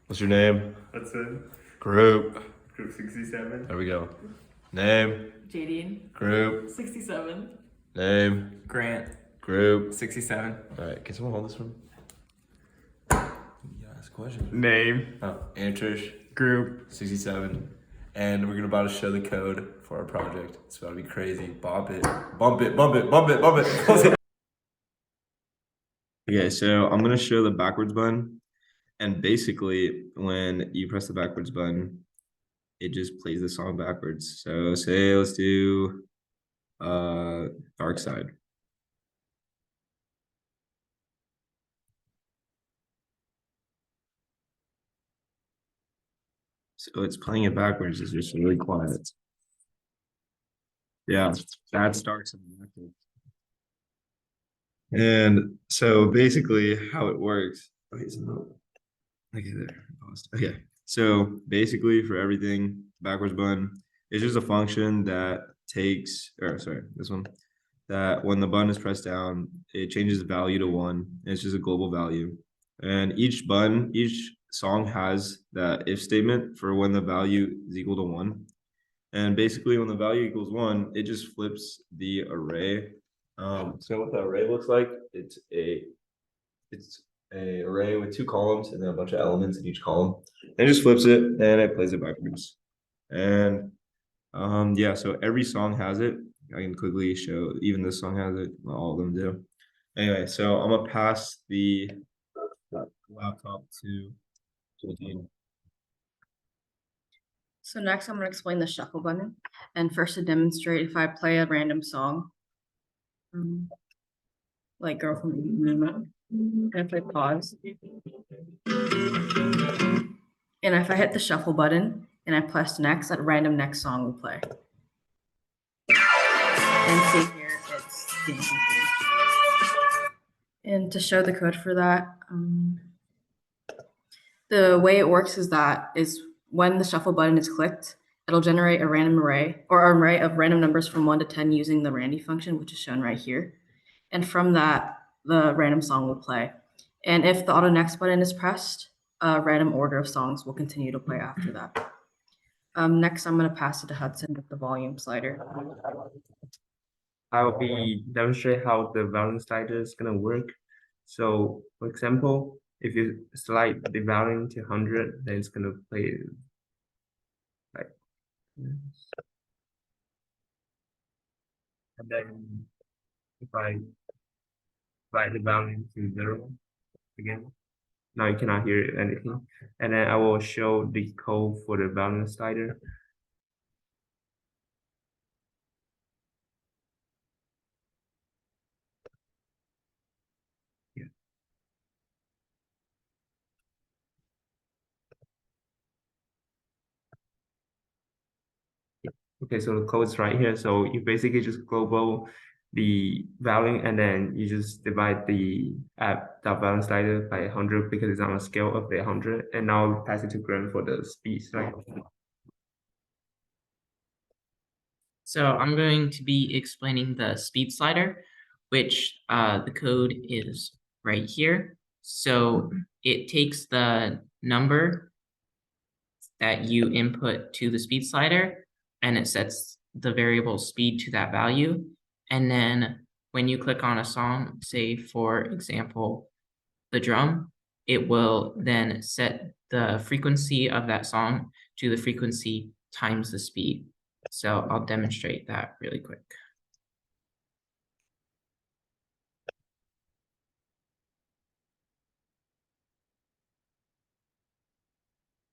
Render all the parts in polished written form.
What's your name? Hudson. Group. Group 67. There we go. Name. Jadine. Group. 67. Name. Grant. Group. 67. Alright, can someone hold this one? Yeah, ask questions. Name. Oh, Antarish. Group. 67. And we're about to show the code for our project. It's about to be crazy. Bump it. Bump it, bump it, bump it, bump it. Okay, so I'm gonna show the backwards button. And basically, when you press the backwards button, it just plays the song backwards. So say let's do Dark Side. So it's playing it backwards, it's just really quiet. Yeah, that starts in backwards. And so basically how it works. Okay, there. Okay. So basically for everything, backwards button is just a function that takes, or sorry, this one, that when the button is pressed down, it changes the value to 1. And it's just a global value. And each song has that if statement for when the value is equal to 1. And basically when the value equals 1, it just flips the array. So what the array looks like, it's a array with 2 columns and then a bunch of elements in each column. And it just flips it and it plays it backwards. And yeah, so every song has it. I can quickly show, even this song has it, all of them do. Anyway, so I'm gonna pass the laptop to Jadine. So next I'm going to explain the shuffle button. And first to demonstrate, if I play a random song, like Girl from Ipanema, and if I pause, and if I hit the shuffle button and I press next, that random next song will play. And see here, it's dancing. And to show the code for that, the way it works is when the shuffle button is clicked, it'll generate a random array or an array of random numbers from 1 to 10 using the randy function, which is shown right here. And from that, the random song will play. And if the auto next button is pressed, a random order of songs will continue to play after that. Next, I'm going to pass it to Hudson with the volume slider. I will be demonstrate how the volume slider is gonna work. So, for example, if you slide the volume to 100, then it's gonna play like this. And then if I slide the volume to 0 again, now you cannot hear anything. And then I will show the code for the volume slider. Okay, so the code is right here. So you basically just global the value and then you just divide the value slider by 100 because it's on a scale of the 100. And now we pass it to Graham for the speed slide. So I'm going to be explaining the speed slider, which the code is right here. So it takes the number that you input to the speed slider and it sets the variable speed to that value. And then when you click on a song, say for example, the drum, it will then set the frequency of that song to the frequency times the speed. So I'll demonstrate that really quick.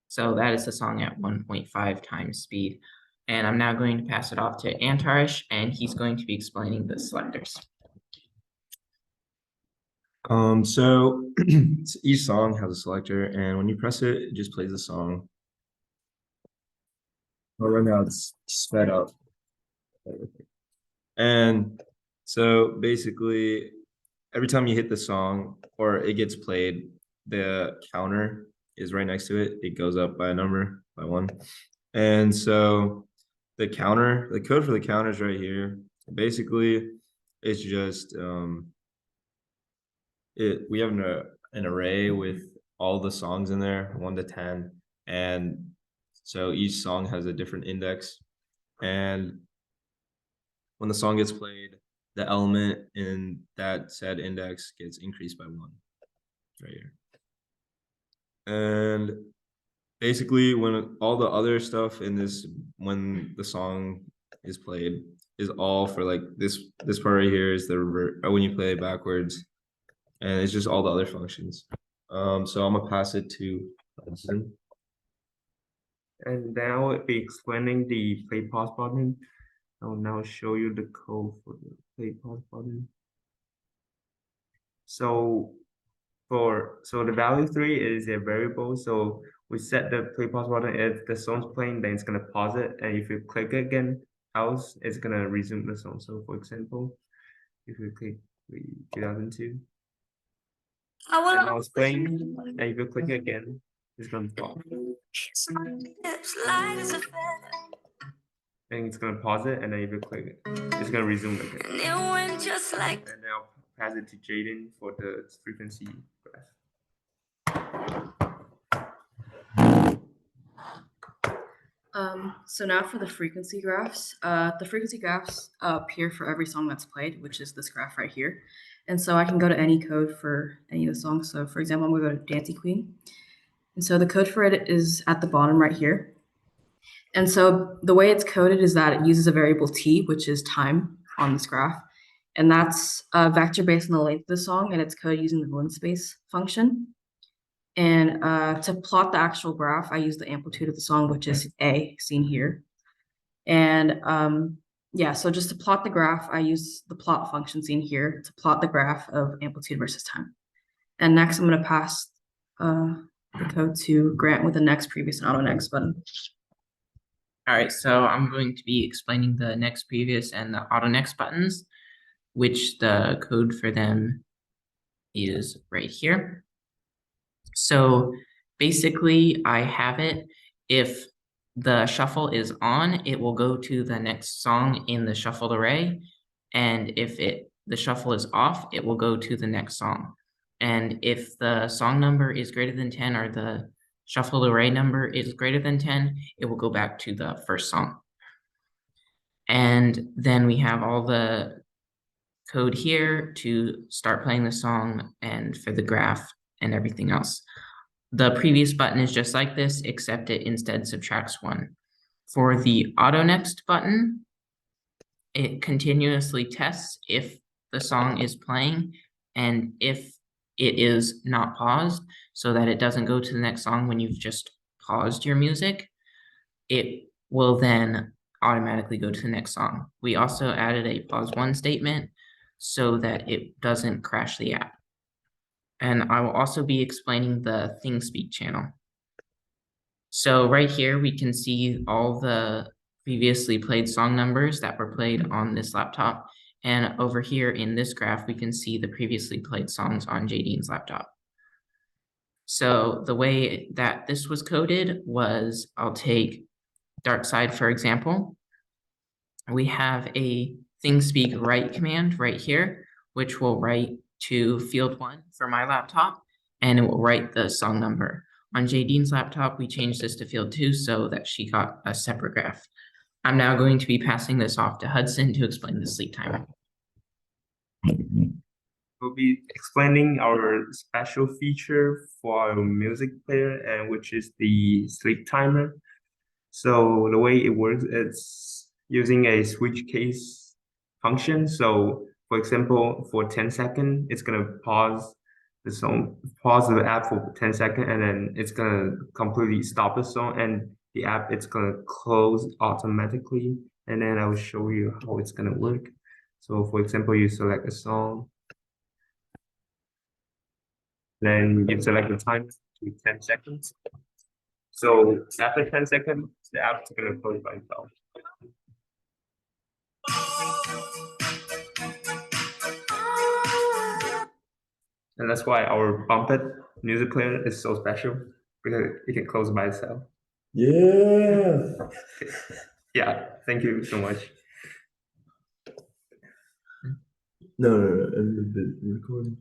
So that is the song at 1.5 times speed. And I'm now going to pass it off to Antarish, and he's going to be explaining the selectors. So each song has a selector, and when you press it, it just plays the song. Oh, right now it's sped up. And so basically, every time you hit the song or it gets played, the counter is right next to it. It goes up by a number, by 1. And so the code for the counter is right here. Basically, it's just we have an array with all the songs in there, 1 to 10, and so each song has a different index, and when the song gets played, the element in that said index gets increased by 1 right here. And basically, when all the other stuff in this, when the song is played, is all for like this part right here is the when you play it backwards, and it's just all the other functions. So I'm gonna pass it to Hudson. And now I'll be explaining the play pause button. I'll now show you the code for the play pause button. So the value 3 is a variable. So we set the play pause button. If the song's playing, then it's gonna pause it. And if you click it again, else, it's gonna resume the song. So for example, if you click 2002, and now it's playing, and if you click it again, it's gonna pause. And it's gonna pause it, and then if you click it, it's gonna resume again. And now pass it to Jadine for the frequency graph. So now for the frequency graphs. The frequency graphs appear for every song that's played, which is this graph right here. And so I can go to any code for any of the songs. So for example, I'm gonna go to Dancing Queen. And so the code for it is at the bottom right here. And so the way it's coded is that it uses a variable t, which is time on this graph. And that's a vector based on the length of the song, and it's coded using the linspace function. And to plot the actual graph, I use the amplitude of the song, which is A, seen here. And yeah, so just to plot the graph, I use the plot function seen here to plot the graph of amplitude versus time. And next, I'm going to pass the code to Grant with the next, previous, and auto next button. All right, so I'm going to be explaining the next, previous, and the auto next buttons, which the code for them is right here. So basically, I have it. If the shuffle is on, it will go to the next song in the shuffled array. And if the shuffle is off, it will go to the next song. And if the song number is greater than 10 or the shuffled array number is greater than 10, it will go back to the first song. And then we have all the code here to start playing the song and for the graph and everything else. The previous button is just like this, except it instead subtracts 1. For the auto next button, it continuously tests if the song is playing and if it is not paused, so that it doesn't go to the next song when you've just paused your music. It will then automatically go to the next song. We also added a pause 1 statement so that it doesn't crash the app. And I will also be explaining the ThingSpeak channel. So right here, we can see all the previously played song numbers that were played on this laptop. And over here in this graph, we can see the previously played songs on Jadine's laptop. So the way that this was coded was, I'll take Dark Side, for example. We have a ThingSpeak write command right here, which will write to field 1 for my laptop, and it will write the song number. On Jadine's laptop, we changed this to field 2 so that she got a separate graph. I'm now going to be passing this off to Hudson to explain the sleep timer. We'll be explaining our special feature for our music player, and which is the sleep timer. So the way it works is using a switch case function. So for example, for 10 seconds, it's gonna pause the song, pause the app for 10 seconds, and then it's gonna completely stop the song, and the app it's gonna close automatically. And then I will show you how it's gonna work. So for example, you select a song, then you select the time to 10 seconds. So after 10 seconds, the app's gonna close by itself. And that's why our bumped music player is so special, because it can close by itself. Yeah. Yeah, thank you so much. No, end the recording.